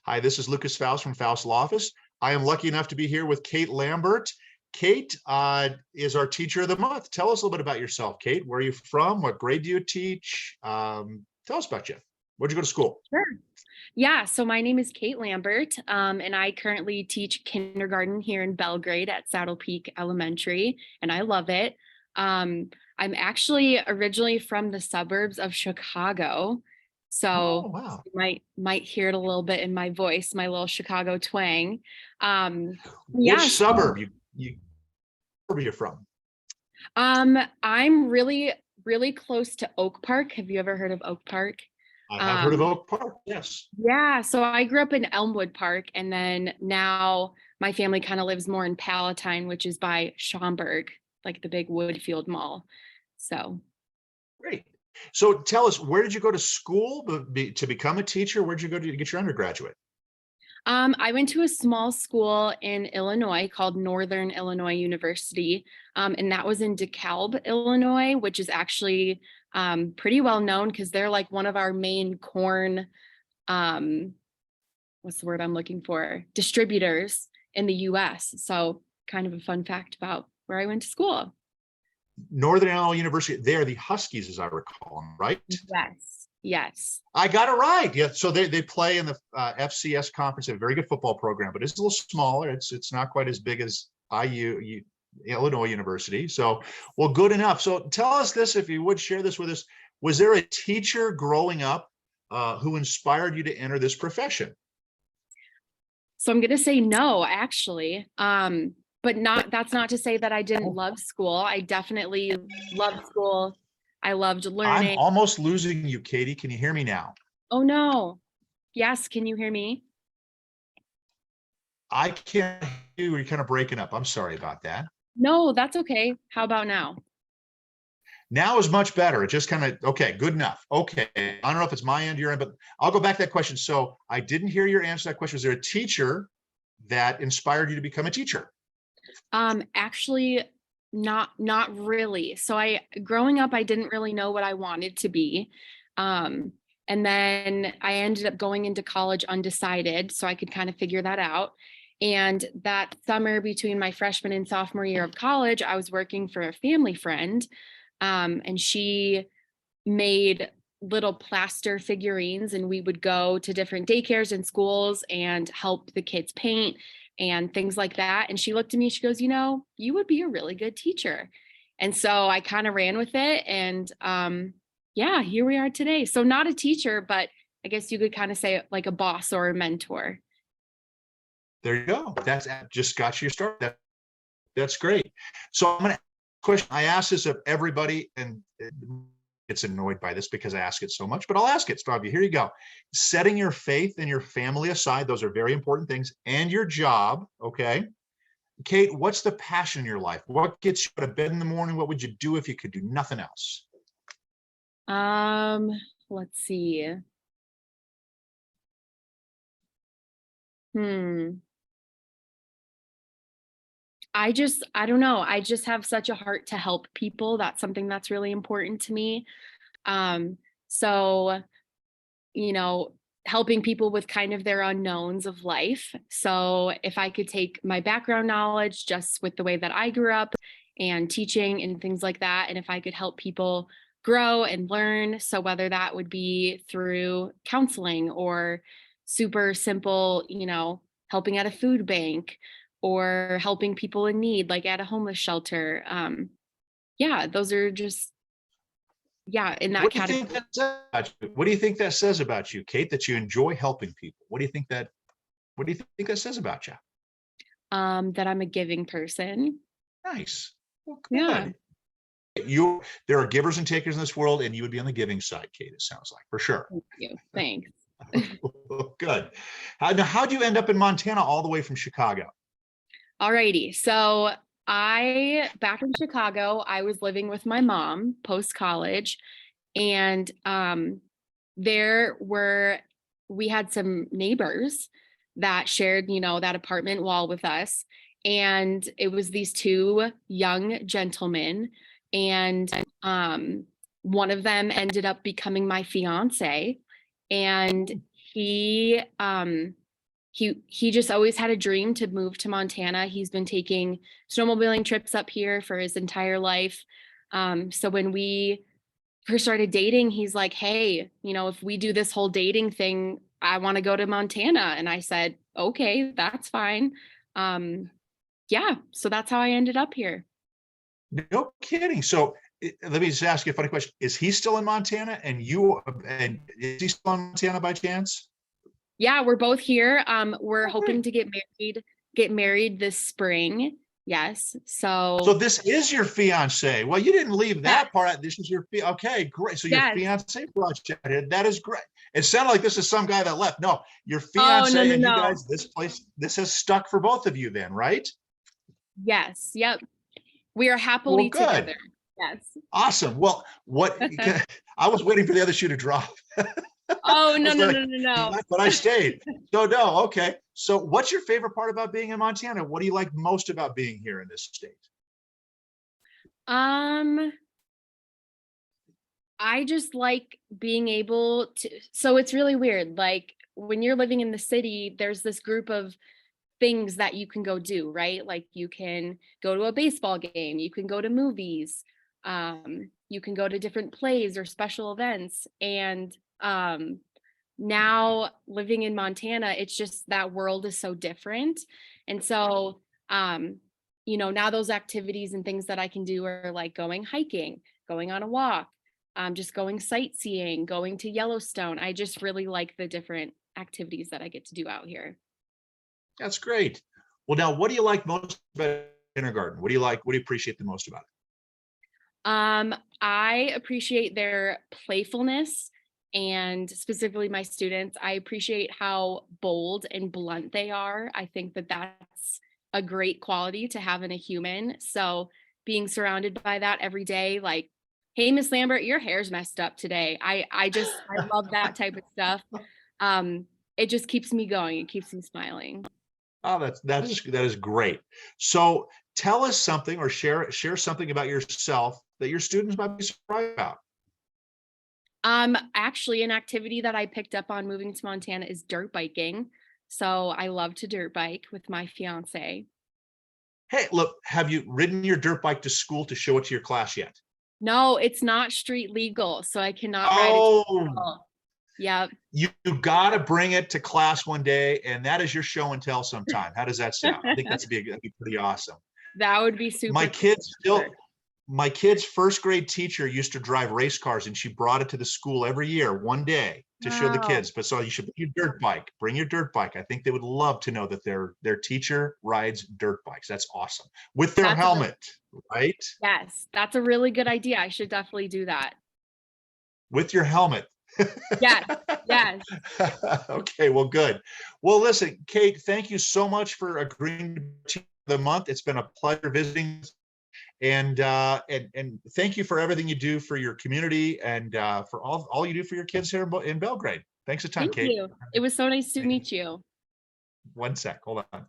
Hi, this is Lucas Faust from Faust Law Office. I am lucky enough to be here with Kate Lambert. Kate is our Teacher of the Month. Tell us a little bit about yourself, Kate. Where are you from? What grade do you teach? Tell us about you. Where'd you go to school? Sure. Yeah, so my name is Kate Lambert, and I currently teach kindergarten here in Belgrade at Saddle Peak Elementary, and I love it. I'm actually originally from the suburbs of Chicago, Oh, so wow. you might hear it a little bit in my voice, my little Chicago twang. Um, Which yeah, suburb where are you from? I'm really close to Oak Park. Have you ever heard of Oak Park? I have heard of Um, Oak Park. Yes. Yeah, so I grew up in Elmwood Park, and then now my family kind of lives more in Palatine, which is by Schaumburg, like the big Woodfield Mall. So, Great. So tell us, where did you go to school to become a teacher? Where'd you go to get your undergraduate? I went to a small school in Illinois called Northern Illinois University, and that was in DeKalb, Illinois, which is actually pretty well known because they're like one of our main corn, um, what's the word I'm looking for? Distributors in the US. So kind of a fun fact about where I went to school. Northern Illinois University. They are the Huskies, as I recall, right? Yes. Yes. I got it right. Yeah. So they play in the FCS conference, a very good football program, but it's a little smaller. It's not quite as big as Illinois University. So, well, good enough. So tell us this, if you would share this with us. Was there a teacher growing up who inspired you to enter this profession? So I'm gonna say no, actually. But that's not to say that I didn't love school. I definitely loved school. I loved I'm learning. almost losing you, Katie. Can you hear me now? Oh no. Yes, can you hear me? I can't hear you. You're kind of breaking up. I'm sorry about that. No, that's okay. How about now? Now is much better. It just kind of, okay, good enough. Okay. I don't know if it's my end or your end, but I'll go back to that question. So I didn't hear your answer to that question. Was there a teacher that inspired you to become a teacher? Actually not really. So I growing up, I didn't really know what I wanted to be. Um, and then I ended up going into college undecided, so I could kind of figure that out. And that summer between my freshman and sophomore year of college, I was working for a family friend, and she made little plaster figurines, and we would go to different daycares and schools and help the kids paint and things like that. And she looked at me, she goes, you would be a really good teacher. And so I kind of ran with it. And yeah, here we are today. So not a teacher, but I guess you could kind of say like a boss or a mentor. There you go. That's just got you started. That's great. So I'm going to question. I ask this of everybody, and gets annoyed by this because I ask it so much, but I'll ask it. So here you go. Setting your faith and your family aside, those are very important things, and your job. Okay. Kate, what's the passion in your life? What gets you out of bed in the morning? What would you do if you could do nothing else? Let's see. I don't know. I just have such a heart to help people. That's something that's really important to me. So, you know, helping people with kind of their unknowns of life. So if I could take my background knowledge just with the way that I grew up and teaching and things like that, and if I could help people grow and learn, so whether that would be through counseling or super simple, helping at a food bank or helping people in need, like at a homeless shelter. Yeah, those are just, yeah, in that What do you category. think that says about you? What do you think that says about you, Kate, that you enjoy helping people? What do you think that says about you? That I'm a giving person. Nice. Well, Yeah. good. There are givers and takers in this world, and you would be on the giving side, Kate, it sounds like, for sure. Thank you. Thanks. Good. Now, how'd you end up in Montana all the way from Chicago? Alrighty. So back in Chicago, I was living with my mom post-college, and we had some neighbors that shared, that apartment wall with us. And it was these two young gentlemen. And one of them ended up becoming my fiance. And he he just always had a dream to move to Montana. He's been taking snowmobiling trips up here for his entire life. So when we first started dating, he's like, hey, if we do this whole dating thing, I want to go to Montana. And I said, okay, that's fine. Yeah, so that's how I ended up here. No kidding. So let me just ask you a funny question. Is he still in Montana and is he still in Montana by chance? Yeah, we're both here. We're Oh, hoping great. to get married this spring. Yes. So So this is your fiance. Well, you didn't leave yes, that part out. This is okay, great. So your yes. fiance brought you out here. That is great. It sounded like this is some guy that left. No, your Oh, no, fiance no, and you no. guys, this has stuck for both of you then, right? Yes. Yep. We are Well, happily good. together. Yes. Awesome. Well, I was waiting for the other shoe to drop. Oh, I no, was no, like, no, no, he no. left, but I stayed. So no, okay. So what's your favorite part about being in Montana? What do you like most about being here in this state? Um, I just like being able to, so it's really weird. Like when you're living in the city, there's this group of things that you can go do, right? Like you can go to a baseball game, you can go to movies, you can go to different plays or special events. And now living in Montana, it's just that world is so different. And so, now those activities and things that I can do are like going hiking, going on a walk, just going sightseeing, going to Yellowstone. I just really like the different activities that I get to do out here. That's great. Well, now, what do you like most about kindergarten? What do you like? What do you appreciate the most about it? I appreciate their playfulness and specifically my students. I appreciate how bold and blunt they are. I think that that's a great quality to have in a human. So being surrounded by that every day, like, hey, Miss Lambert, your hair's messed up today. I love that type of stuff. Um, it just keeps me going. It keeps me smiling. Oh, that is great. So tell us something or share something about yourself that your students might be surprised about. Actually, an activity that I picked up on moving to Montana is dirt biking. So I love to dirt bike with my fiance. Hey, look, have you ridden your dirt bike to school to show it to your class yet? No, it's not street legal, so I cannot ride it. Oh, Yep, you got to bring it to class one day, and that is your show and tell sometime. How does that sound? I think that'd be pretty awesome. that would be My super cool. kids still, my kid's first grade teacher used to drive race cars, and she brought it to the school every year, one day, to show the Wow, kids. But so you should bring your dirt bike. Bring your dirt bike. I think they would love to know that their teacher rides dirt bikes. That's awesome with their that's a really, helmet, right? yes, that's a really good idea. I should definitely do that. With your helmet. Yes, yes. Okay, well, good. Well, listen, Kate, thank you so much for agreeing to the month. It's been a pleasure visiting, and thank you for everything you do for your community and for all you do for your kids here in Belgrade. Thanks a ton, Thank Kate. you. It was so nice to meet you. One sec, hold on.